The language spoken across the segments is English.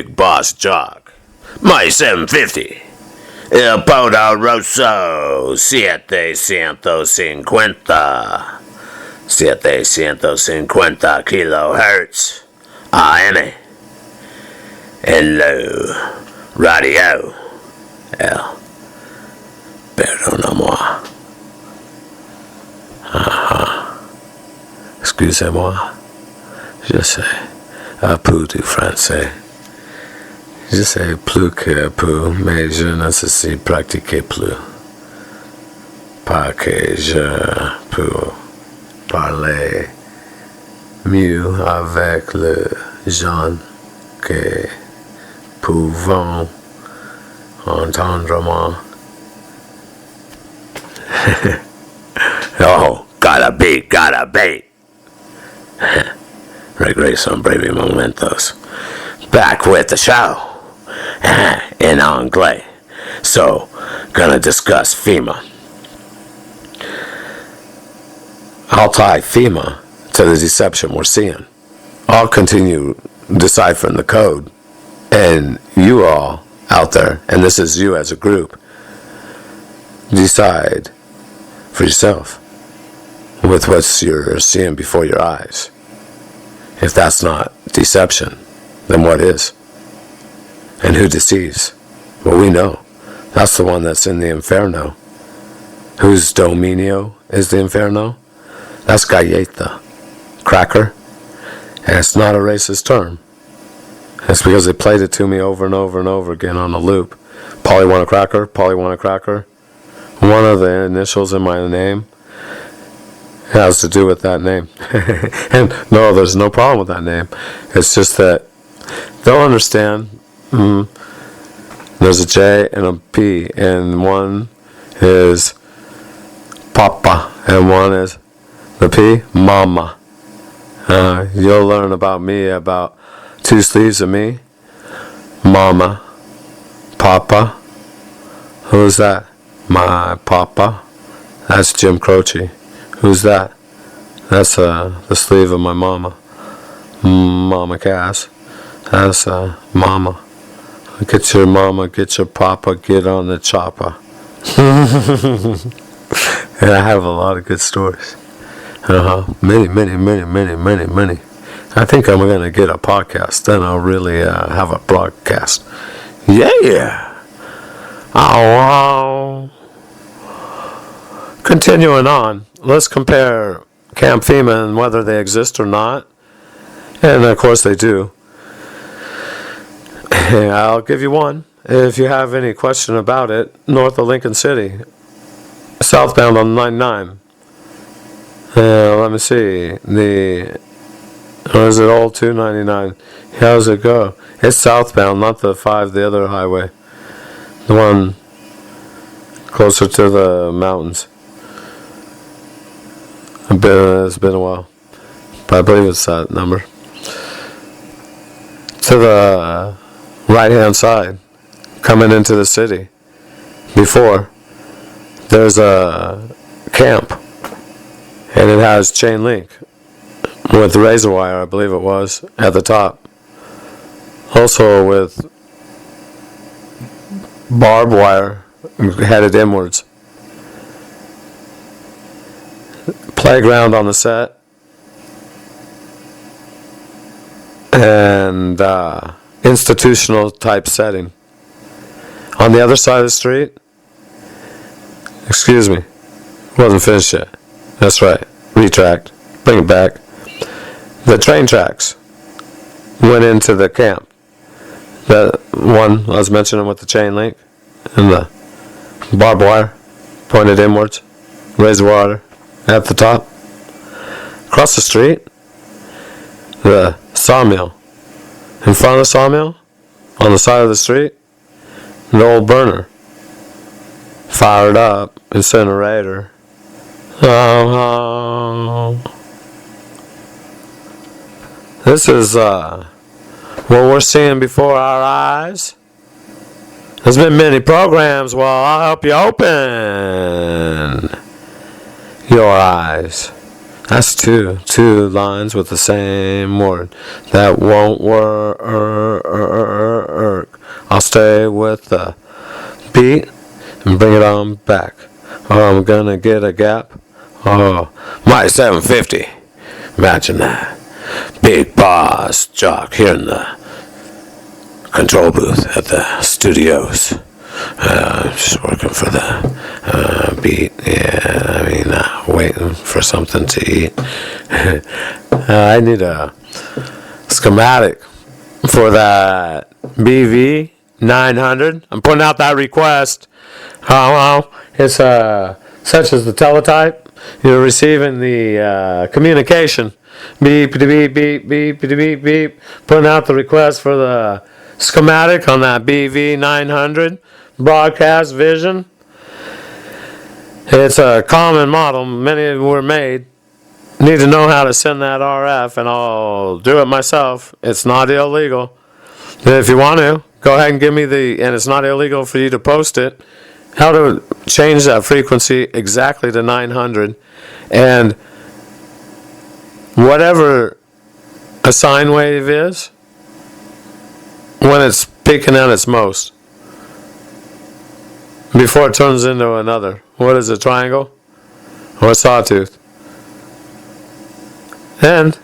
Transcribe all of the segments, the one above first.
Big Boss Jock. My 750. El Poderoso 750. 750 kilohertz. AM. Hello. Radio. Perdonnez-moi. Excusez-moi. Je sais un peu du français. Je sais plus que peu, mais je ne sais pratiquer plus. Pas que je peux parler mieux avec les gens que pouvons entendre moi. Oh, gotta be. Regreso en breves momentos. Back with the show. In anglais. So, gonna discuss FEMA. I'll tie FEMA to the deception we're seeing. I'll continue deciphering the code. And you all out there, and this is you as a group, decide for yourself with what you're seeing before your eyes. If that's not deception, then what is? And who deceives? Well, we know. That's the one that's in the Inferno. Whose dominio is the Inferno? That's galleta, cracker. And it's not a racist term. It's because they played it to me over and over and over again on a loop. Polly want a cracker, Polly want a cracker. One of the initials in my name has to do with that name. And no, there's no problem with that name. It's just that they'll understand. There's a J and a P, and one is Papa, and one is the P, Mama. You'll learn about me, about two sleeves of me. Mama, Papa. Who's that? My Papa. That's Jim Croce. Who's that? That's the sleeve of my mama. Mama Cass. That's Mama. Get your mama, get your papa, get on the chopper. And I have a lot of good stories. Many. I think I'm going to get a podcast. Then I'll really have a broadcast. Yeah. Oh, continuing on, let's compare Camp FEMA and whether they exist or not. And of course they do. I'll give you one. If you have any question about it, north of Lincoln City, southbound on 99. Let me see. Or is it old 299? How does it go? It's southbound, not the other highway. The one closer to the mountains. It's been a while. But I believe it's that number. To the right-hand side, coming into the city, before, there's a camp, and it has chain link with razor wire, I believe it was, at the top. Also with barbed wire headed inwards. Playground on the set. And institutional type setting. On the other side of the street, excuse me, wasn't finished yet. That's right, retract, bring it back. The train tracks went into the camp. The one I was mentioning with the chain link and the barbed wire pointed inwards, razor wire at the top. Across the street, the sawmill. In front of the sawmill, on the side of the street, the old burner. Fired up, incinerator. This is what we're seeing before our eyes. There's been many programs. Well, I'll help you open your eyes. That's two lines with the same word. That won't work. work. I'll stay with the beat and bring it on back. Oh, I'm gonna get a gap. Oh, my 750. Imagine that. Big boss jock here in the control booth at the studios. Just working for the beat. Yeah, I mean, waiting for something to eat. I need a schematic for that BV 900. I'm putting out that request. It's such as the teletype. You're receiving the communication. Beep, beep, beep, beep, beep, beep. Putting out the request for the schematic on that BV 900 broadcast vision. It's a common model. Many were made. Need to know how to send that RF, and I'll do it myself. It's not illegal. If you want to, go ahead and give me and it's not illegal for you to post it, how to change that frequency exactly to 900. And whatever a sine wave is, when it's peaking at its most, before it turns into another. What is a triangle? Or a sawtooth? And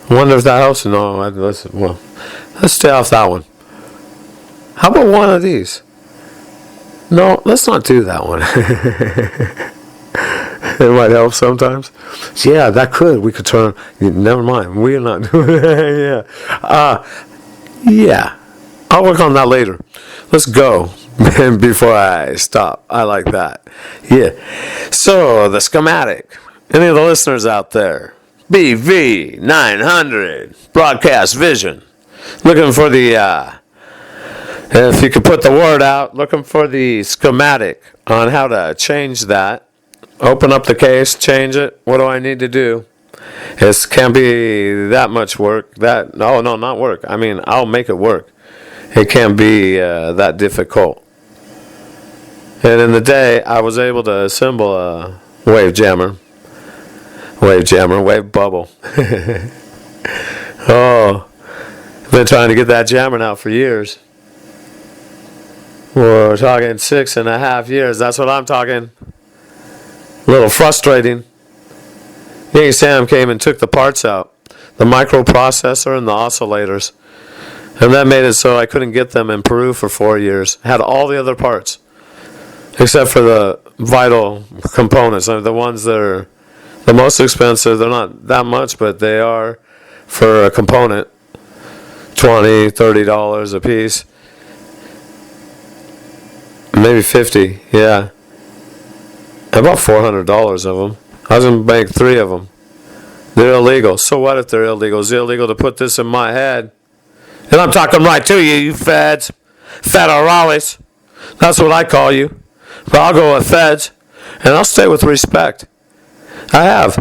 I wonder if that helps. No, let's stay off that one. How about one of these? No, let's not do that one. It might help sometimes. Yeah, that could. We could turn. Never mind. We're not doing it. Yeah. I'll work on that later. Let's go before I stop. I like that. Yeah. So, the schematic. Any of the listeners out there? BV 900 broadcast vision. Looking for the, if you could put the word out, looking for the schematic on how to change that. Open up the case, change it. What do I need to do? It can't be that much work. No, not work. I mean, I'll make it work. It can't be that difficult. And in the day, I was able to assemble a wave bubble. Oh, I've been trying to get that jamming out for years. We're talking 6.5 years. That's what I'm talking. A little frustrating. Yankee Sam came and took the parts out, the microprocessor and the oscillators. And that made it so I couldn't get them in Peru for 4 years. Had all the other parts, except for the vital components. I mean, the ones that are the most expensive. They're not that much, but they are for a component. $20, $30 a piece. Maybe $50, yeah. About $400 of them. I was going to make 3 of them. They're illegal. So what if they're illegal? It's illegal to put this in my head. And I'm talking right to you, you feds. Federales. That's what I call you. But I'll go with feds. And I'll stay with respect. I have.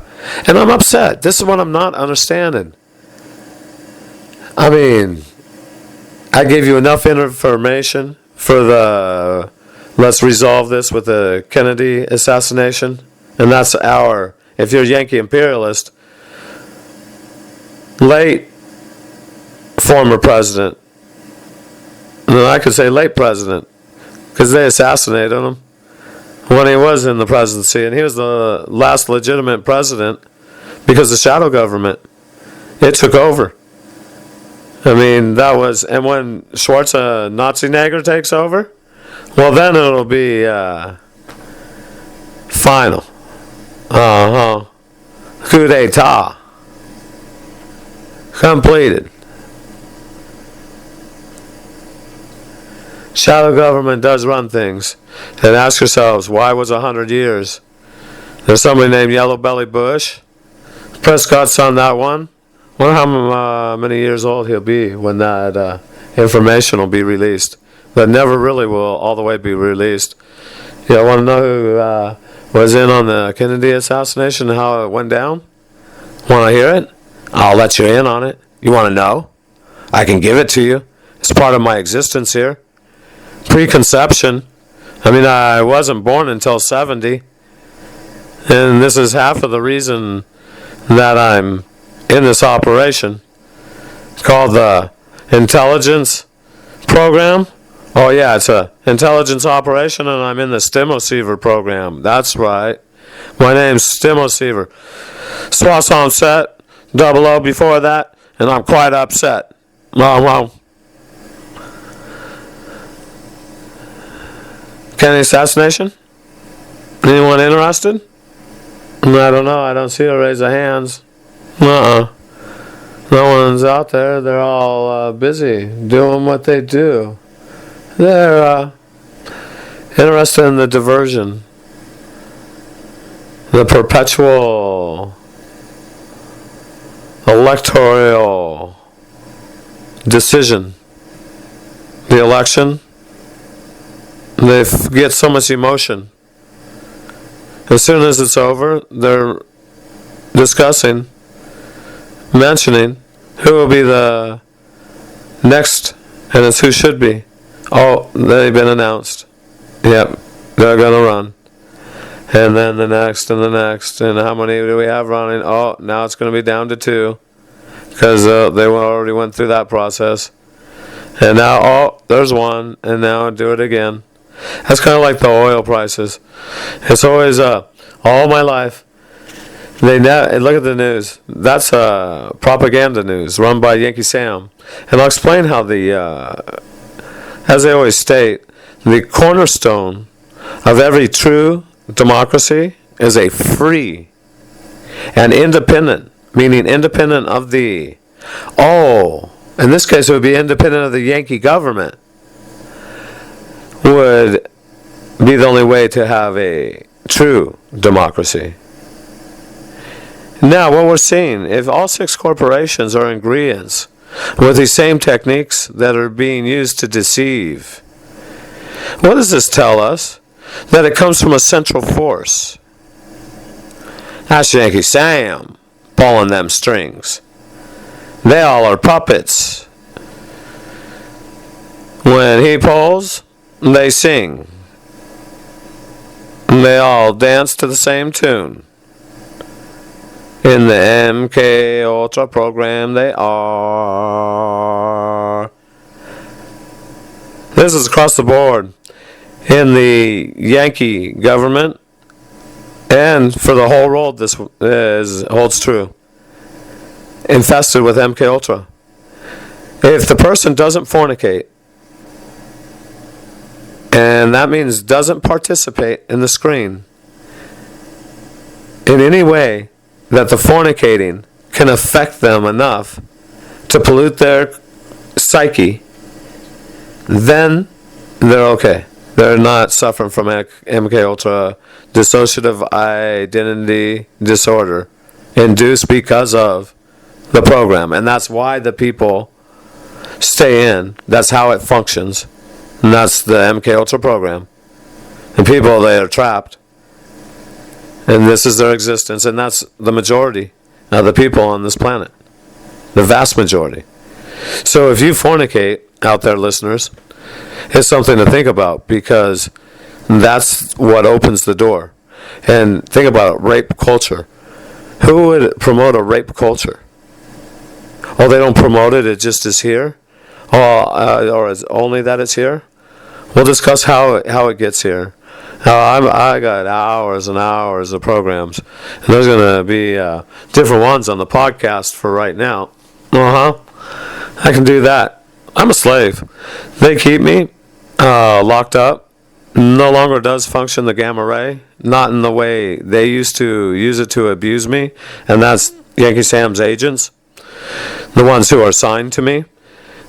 And I'm upset. This is what I'm not understanding. I mean, I gave you enough information for the let's resolve this with the Kennedy assassination. And that's if you're a Yankee imperialist, late former president, and I could say late president, because they assassinated him when he was in the presidency, and he was the last legitimate president because the shadow government, it took over. I mean, and when Schwarzenegger takes over, well, then it'll be final. Coup d'etat. Completed. Shadow government does run things. And ask yourselves, why was 100 years? There's somebody named Yellow Belly Bush. Prescott's on that one. Wonder how many years old he'll be when that information will be released. That never really will all the way be released. You want to know who was in on the Kennedy assassination and how it went down? Want to hear it? I'll let you in on it. You want to know? I can give it to you. It's part of my existence here. Preconception. I mean, I wasn't born until 70. And this is half of the reason that I'm in this operation. It's called the Intelligence program? Oh yeah, it's a intelligence operation, and I'm in the Stimoceiver program. That's right. My name's Stimoceiver. Swass on set, double O before that, and I'm quite upset. Wrong. Kennedy assassination? Anyone interested? I don't know. I don't see a raise of hands. No one's out there. They're all busy doing what they do. They're interested in the diversion, the perpetual electoral decision, the election. They get so much emotion. As soon as it's over, they're discussing, mentioning who will be the next, and it's who should be. Oh, they've been announced. Yep, they're going to run. And then the next and the next. And how many do we have running? Oh, now it's going to be down to 2. Because they already went through that process. And now, oh, there's 1. And now do it again. That's kind of like the oil prices. It's always, all my life, look at the news. That's propaganda news run by Yankee Sam. And I'll explain how as they always state, the cornerstone of every true democracy is a free and independent, meaning independent of in this case it would be independent of the Yankee government, would be the only way to have a true democracy. Now, what we're seeing, if all 6 corporations are ingredients with these same techniques that are being used to deceive, what does this tell us? That it comes from a central force. That's Yankee Sam pulling them strings. They all are puppets. When he pulls, they sing. They all dance to the same tune. In the MKULTRA program, they are. This is across the board. In the Yankee government, and for the whole world, this holds true. Infested with MKUltra. If the person doesn't fornicate, and that means doesn't participate in the screen in any way that the fornicating can affect them enough to pollute their psyche, then they're okay. They're not suffering from MKUltra dissociative identity disorder induced because of the program. And that's why the people stay in. That's how it functions. And that's the MKUltra program. And people, they are trapped. And this is their existence. And that's the majority of the people on this planet. The vast majority. So if you fornicate out there, listeners, it's something to think about, because that's what opens the door. And think about it, rape culture. Who would promote a rape culture? Oh, they don't promote it, it just is here? Or is only that it's here? We'll discuss how it gets here. I got hours and hours of programs. And there's going to be different ones on the podcast for right now. I can do that. I'm a slave. They keep me locked up. No longer does function the gamma ray. Not in the way they used to use it to abuse me. And that's Yankee Sam's agents. The ones who are assigned to me.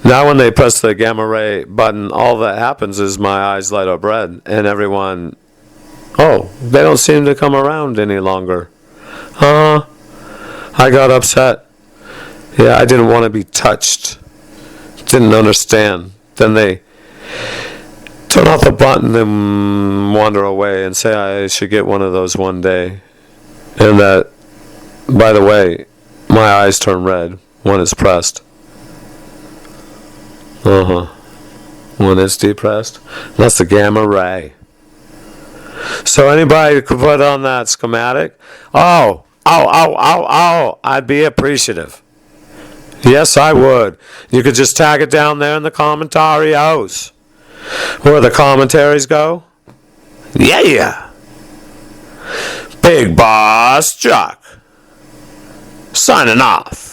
Now when they press the gamma ray button, all that happens is my eyes light up red. And everyone, they don't seem to come around any longer. I got upset. Yeah, I didn't want to be touched. Didn't understand. Then they turn off the button and wander away and say I should get one of those one day. And that, by the way, my eyes turn red when it's pressed. When it's depressed. That's the gamma ray. So anybody could put on that schematic, I'd be appreciative. Yes, I would. You could just tag it down there in the commentarios. Where the commentaries go? Yeah. Big Boss Chuck. Signing off.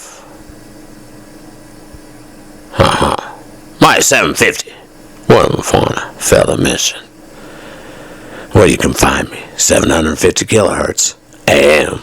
My 750. One on a fella mission. Where you can find me. 750 kilohertz. AM.